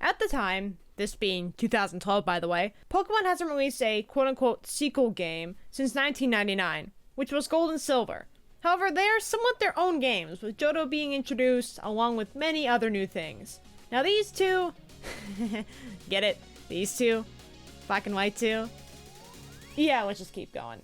At the time, this being 2012 by the way, Pokemon hasn't released a quote-unquote sequel game since 1999, which was Gold and Silver. However, they are somewhat their own games, with Johto being introduced along with many other new things. Now these two, get it? These two? Black and White 2? Yeah, let's just keep going.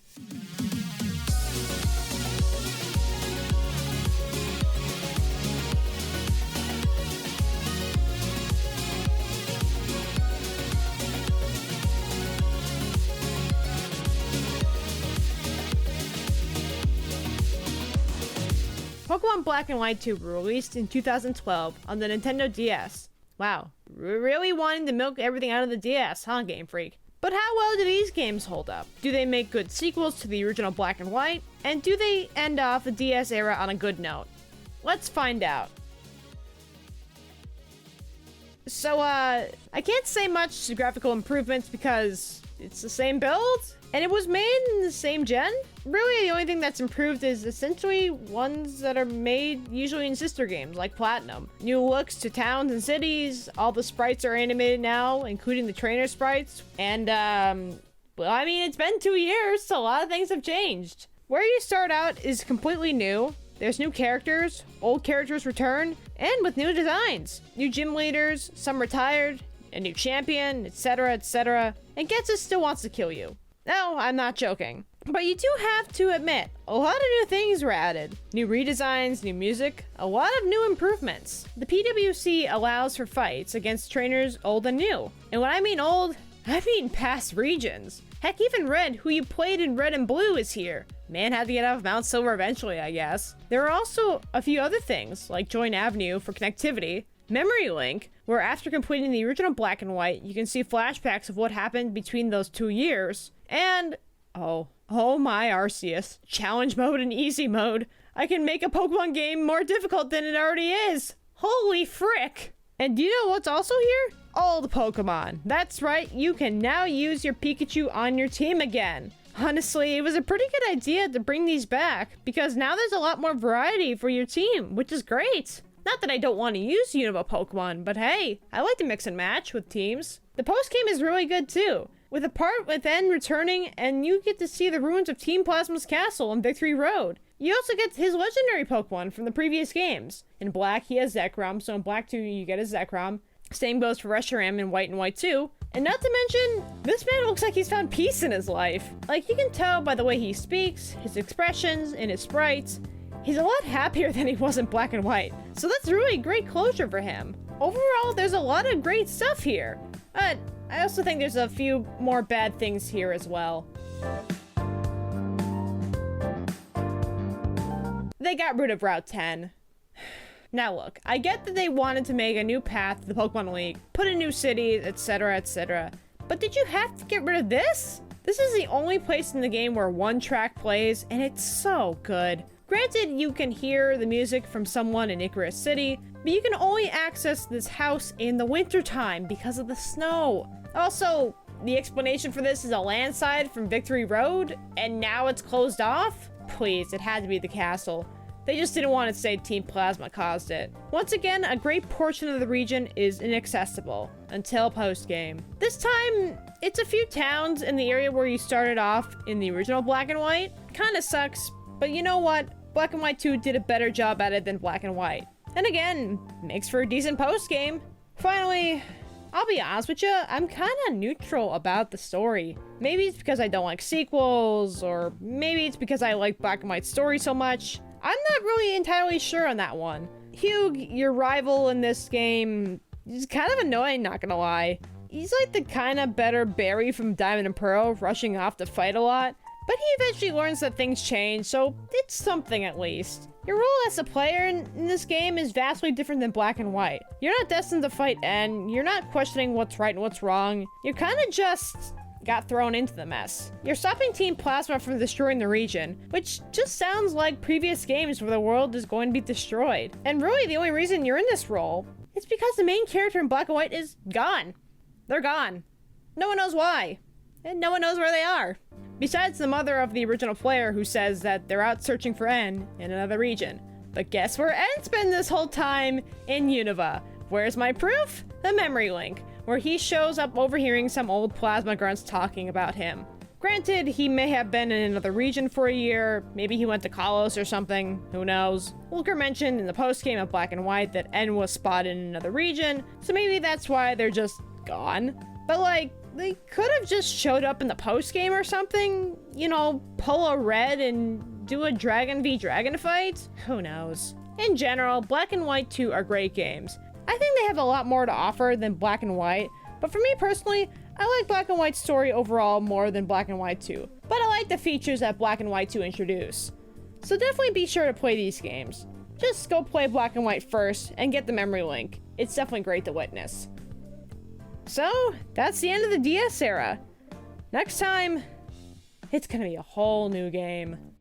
Pokemon Black and White 2 were released in 2012 on the Nintendo DS. Wow, really wanting to milk everything out of the DS, huh, Game Freak? But how well do these games hold up? Do they make good sequels to the original Black and White? And do they end off the DS era on a good note? Let's find out. So, I can't say much to graphical improvements because it's the same build, and it was made in the same gen. Really, the only thing that's improved is essentially ones that are made usually in sister games, like Platinum. New looks to towns and cities, all the sprites are animated now, including the trainer sprites, and, well, I mean, it's been 2 years, so a lot of things have changed. Where you start out is completely new. There's new characters, old characters return, and with new designs. New gym leaders, some retired, a new champion, etc, etc. And Ghetsis still wants to kill you. No, I'm not joking. But you do have to admit, a lot of new things were added. New redesigns, new music, a lot of new improvements. The PWC allows for fights against trainers old and new. And when I mean old, I mean past regions. Heck, even Red, who you played in Red and Blue, is here. Man had to get out of Mount Silver eventually, I guess. There are also a few other things, like Join Avenue for connectivity, Memory Link, where after completing the original Black and White, you can see flashbacks of what happened between those 2 years, and, oh my Arceus, challenge mode and easy mode. I can make a Pokemon game more difficult than it already is. Holy frick! And do you know what's also here? All the Pokemon. That's right, you can now use your Pikachu on your team again. Honestly, it was a pretty good idea to bring these back, because now there's a lot more variety for your team, which is great. Not that I don't want to use Unova Pokemon, but hey, I like to mix and match with teams. The post-game is really good too, with a part with N returning, and you get to see the ruins of Team Plasma's castle on Victory Road. You also get his legendary Pokemon from the previous games. In Black, he has Zekrom, so in Black 2, you get a Zekrom. Same goes for Reshiram in White and White 2. And not to mention, this man looks like he's found peace in his life. Like, you can tell by the way he speaks, his expressions, and his sprites. He's a lot happier than he was in Black and White. So that's really great closure for him. Overall, there's a lot of great stuff here. But I also think there's a few more bad things here as well. They got rid of Route 10. Now look, I get that they wanted to make a new path to the Pokemon League, put in new cities, etc, etc. But did you have to get rid of this? This is the only place in the game where one track plays, and it's so good. Granted, you can hear the music from someone in Icarus City, but you can only access this house in the wintertime because of the snow. Also, the explanation for this is a landslide from Victory Road, and now it's closed off? Please, it had to be the castle. They just didn't want to say Team Plasma caused it. Once again, a great portion of the region is inaccessible until post-game. This time, it's a few towns in the area where you started off in the original Black and White. Kinda sucks, but you know what? Black and White 2 did a better job at it than Black and White. And again, makes for a decent post-game. Finally, I'll be honest with you, I'm kinda neutral about the story. Maybe it's because I don't like sequels, or maybe it's because I like Black and White's story so much. I'm not really entirely sure on that one. Hugh, your rival in this game, is kind of annoying, not gonna lie. He's like the kind of better Barry from Diamond and Pearl, rushing off to fight a lot. But he eventually learns that things change, so it's something at least. Your role as a player in this game is vastly different than Black and White. You're not destined to fight N, you're not questioning what's right and what's wrong. You're kind of just got thrown into the mess. You're stopping Team Plasma from destroying the region, which just sounds like previous games where the world is going to be destroyed. And really the only reason you're in this role is because the main character in Black and White is gone. They're gone. No one knows why. And no one knows where they are. Besides the mother of the original player who says that they're out searching for N in another region. But guess where N's been this whole time? In Unova. Where's my proof? The Memory Link, where he shows up overhearing some old plasma grunts talking about him. Granted, he may have been in another region for a year, maybe he went to Kalos or something, who knows. Looker mentioned in the postgame of Black and White that N was spotted in another region, so maybe that's why they're just gone. But like, they could have just showed up in the postgame or something, you know, pull a red and do a Dragon v Dragon fight? Who knows. In general, Black and White 2 are great games. I think they have a lot more to offer than Black and White, but for me personally, I like Black and White's story overall more than Black and White 2, but I like the features that Black and White 2 introduce. So definitely be sure to play these games. Just go play Black and White first and get the Memory Link. It's definitely great to witness. So, that's the end of the DS era. Next time, it's gonna be a whole new game.